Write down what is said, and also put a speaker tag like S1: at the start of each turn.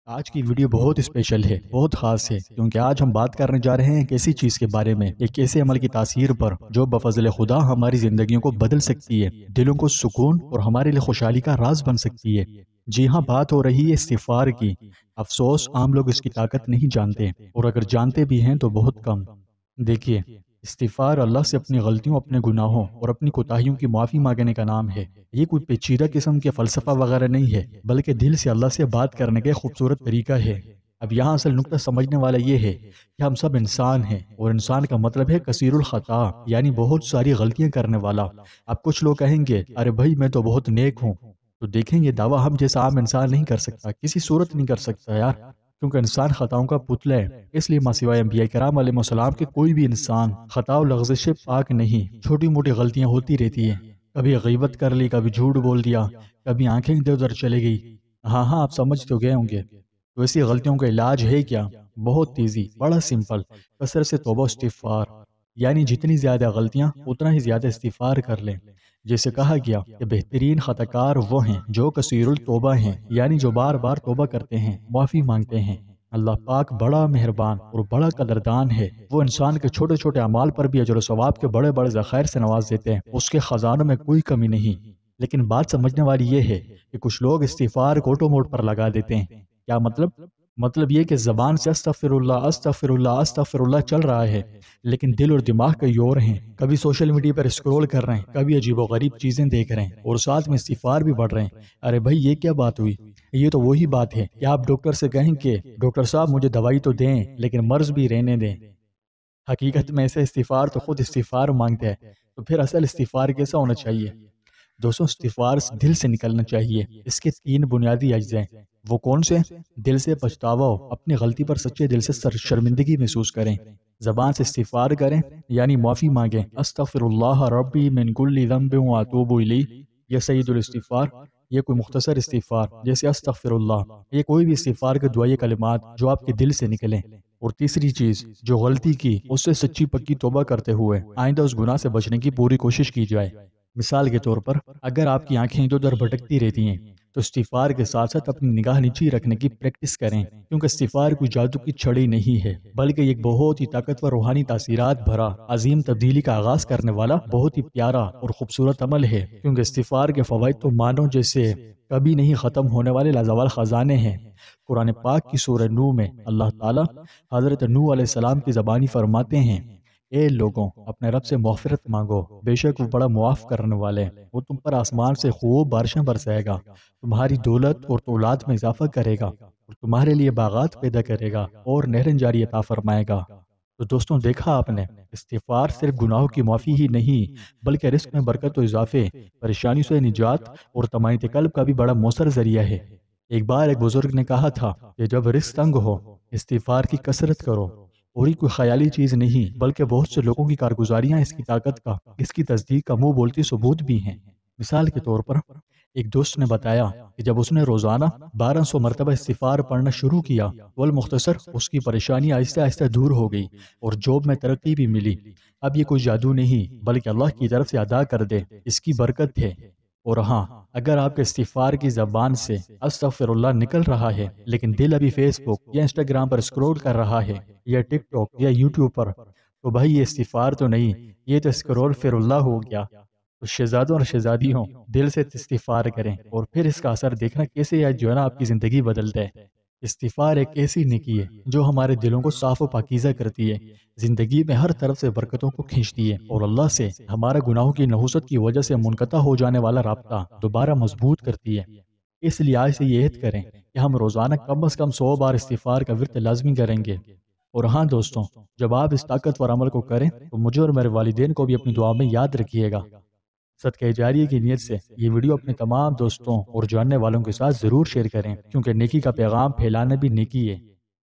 S1: آج کی ویڈیو بہت اسپیشل ہے، بہت خاص ہے، کیونکہ آج ہم بات کرنے جا رہے ہیں ایک ایسی چیز کے بارے میں، ایک ایسے عمل کی تاثیر پر جو بفضل خدا ہماری زندگیوں کو بدل سکتی ہے، دلوں کو سکون اور ہمارے لیے خوشحالی کا راز بن سکتی ہے۔ جی ہاں، بات ہو رہی ہے استغفار کی۔ افسوس عام لوگ اس کی طاقت نہیں جانتے، اور اگر جانتے بھی ہیں تو بہت کم۔ دیکھیے، استغفار اللہ سے اپنی غلطیوں، اپنے گناہوں اور اپنی کوتاہیوں کی معافی مانگنے کا نام ہے۔ یہ کوئی پیچیدہ قسم کے فلسفہ وغیرہ نہیں ہے، بلکہ دل سے اللہ سے بات کرنے کا ایک خوبصورت طریقہ ہے۔ اب یہاں اصل نقطہ سمجھنے والا یہ ہے کہ ہم سب انسان ہیں، اور انسان کا مطلب ہے کثیر الخطا، یعنی بہت ساری غلطیاں کرنے والا۔ اب کچھ لوگ کہیں گے، ارے بھائی میں تو بہت نیک ہوں۔ تو دیکھیں، یہ دعویٰ ہم جیسا عام انسان نہیں کر سکتا، کسی صورت نہیں کر سکتا یار، کیونکہ انسان خطاؤں کا پتلا ہے۔ اس لیے سوائے انبیاء کرام علیہ السلام کے کوئی بھی انسان خطا و لغزش سے پاک نہیں۔ چھوٹی موٹی غلطیاں ہوتی رہتی ہیں، کبھی غیبت کر لی، کبھی جھوٹ بول دیا، کبھی آنکھیں ادھر ادھر چلے گئی۔ ہاں آپ سمجھ تو گئے ہوں گے۔ تو ایسی غلطیوں کا علاج ہے کیا؟ بہت ایزی، بڑا سمپل، کثرت سے توبہ و استغفار۔ یعنی جتنی زیادہ غلطیاں اتنا ہی زیادہ استغفار کر لیں۔ جیسے کہا گیا کہ بہترین خطا کار وہ ہیں جو کثیر التوبہ ہیں، یعنی جو بار بار توبہ کرتے ہیں، معافی مانگتے ہیں۔ اللہ پاک بڑا مہربان اور بڑا قدردان ہے، وہ انسان کے چھوٹے چھوٹے اعمال پر بھی اجر و ثواب کے بڑے بڑے ذخائر سے نواز دیتے ہیں، اس کے خزانوں میں کوئی کمی نہیں۔ لیکن بات سمجھنے والی یہ ہے کہ کچھ لوگ استغفار کو آٹو موڈ پر لگا دیتے ہیں۔ کیا مطلب یہ کہ زبان سے استغفر اللہ استغفر اللہ استغفر اللہ چل رہا ہے، لیکن دل اور دماغ کہیں اور ہیں۔ کبھی سوشل میڈیا پر اسکرول کر رہے ہیں، کبھی عجیب و غریب چیزیں دیکھ رہے ہیں، اور ساتھ میں استغفار بھی پڑھ رہے ہیں۔ ارے بھائی، یہ کیا بات ہوئی؟ یہ تو وہی بات ہے کہ آپ ڈاکٹر سے کہیں کہ ڈاکٹر صاحب مجھے دوائی تو دیں، لیکن مرض بھی رہنے دیں۔ حقیقت میں ایسے استغفار تو خود استغفار مانگتا ہے۔ تو پھر اصل استغفار کیسا ہونا چاہیے؟ دوستوں، استغفار دل سے نکلنا چاہیے۔ اس کے 3 بنیادی اجزاء ہیں۔ وہ کون سے؟ دل سے پچھتاوا ہو، اپنی غلطی پر سچے دل سے شرمندگی محسوس کریں۔ زبان سے استغفار کریں، یعنی معافی مانگیں، استغفر اللہ ربی من کل ذنب واتوب الیہ، یہ سید الاستغفار۔ یہ کوئی مختصر استغفار جیسے استغفر اللہ، یہ کوئی بھی استغفار کے دعائے کلمات جو آپ کے دل سے نکلیں۔ اور تیسری چیز، جو غلطی کی اس سے سچی پکی توبہ کرتے ہوئے آئندہ اس گناہ سے بچنے کی پوری کوشش کی جائے۔ مثال کے طور پر، اگر آپ کی آنکھیں ادھر ادھر بھٹکتی رہتی ہیں تو استغفار کے ساتھ ساتھ اپنی نگاہ نیچی رکھنے کی پریکٹس کریں، کیونکہ استغفار کوئی جادو کی چھڑی نہیں ہے، بلکہ ایک بہت ہی طاقتور روحانی تاثیرات بھرا، عظیم تبدیلی کا آغاز کرنے والا بہت ہی پیارا اور خوبصورت عمل ہے۔ کیونکہ استغفار کے فوائد تو مانو جیسے کبھی نہیں ختم ہونے والے لازوال خزانے ہیں۔ قرآن پاک کی سورہ نوح میں اللہ تعالیٰ حضرت نوح علیہ السلام کی زبانی فرماتے ہیں، اے لوگوں، اپنے رب سے مغفرت مانگو، بے شک وہ بڑا معاف کرنے والے، وہ تم پر آسمان سے خوب بارشیں برسائے گا، تمہاری دولت اور اولاد میں اضافہ کرے گا، اور تمہارے لیے باغات پیدا کرے گا اور نہریں جاری عطا فرمائے گا۔ تو دوستوں، دیکھا آپ نے، استغفار صرف گناہوں کی معافی ہی نہیں، بلکہ رزق میں برکت و اضافے، پریشانیوں سے نجات اور طمانینت قلب کا بھی بڑا مؤثر ذریعہ ہے۔ ایک بار ایک بزرگ نے کہا تھا کہ جب رزق تنگ ہو، استغفار کی کثرت کرو، اور یہ کوئی خیالی چیز نہیں، بلکہ بہت سے لوگوں کی کارگزاریاں اس کی طاقت کا، اس کی تصدیق کا منہ بولتی ثبوت بھی ہیں۔ مثال کے طور پر، ایک دوست نے بتایا کہ جب اس نے روزانہ 1200 مرتبہ استغفار پڑھنا شروع کیا تو المختصر اس کی پریشانی آہستہ آہستہ دور ہو گئی اور جاب میں ترقی بھی ملی۔ اب یہ کوئی جادو نہیں، بلکہ اللہ کی طرف سے ادا کر دے اس کی برکت ہے۔ اور ہاں، اگر آپ کے استغفار کی زبان سے استغفر اللہ نکل رہا ہے، لیکن دل ابھی فیس بک یا انسٹاگرام پر اسکرول کر رہا ہے، یا ٹک ٹاک یا یوٹیوب پر، تو بھائی یہ استغفار تو نہیں، یہ تو اسکرول فر اللہ ہو گیا۔ تو شہزادوں اور شہزادیوں، دل سے استغفار کریں، اور پھر اس کا اثر دیکھنا کیسے جو ہے نا آپ کی زندگی بدلتا ہے۔ استغفار ایک ایسی نیکی ہے جو ہمارے دلوں کو صاف و پاکیزہ کرتی ہے، زندگی میں ہر طرف سے برکتوں کو کھینچتی ہے، اور اللہ سے ہمارا گناہوں کی نحوست کی وجہ سے منقطع ہو جانے والا رابطہ دوبارہ مضبوط کرتی ہے۔ اس لیے آج سے یہ عہد کریں کہ ہم روزانہ کم از کم 100 بار استغفار کا ورد لازمی کریں گے۔ اور ہاں دوستوں، جب آپ اس طاقتور عمل کو کریں تو مجھے اور میرے والدین کو بھی اپنی دعا میں یاد رکھیے گا۔ صدقہ جاریہ کی نیت سے یہ ویڈیو اپنے تمام دوستوں اور جاننے والوں کے ساتھ ضرور شیئر کریں، کیونکہ نیکی کا پیغام پھیلانا بھی نیکی ہے۔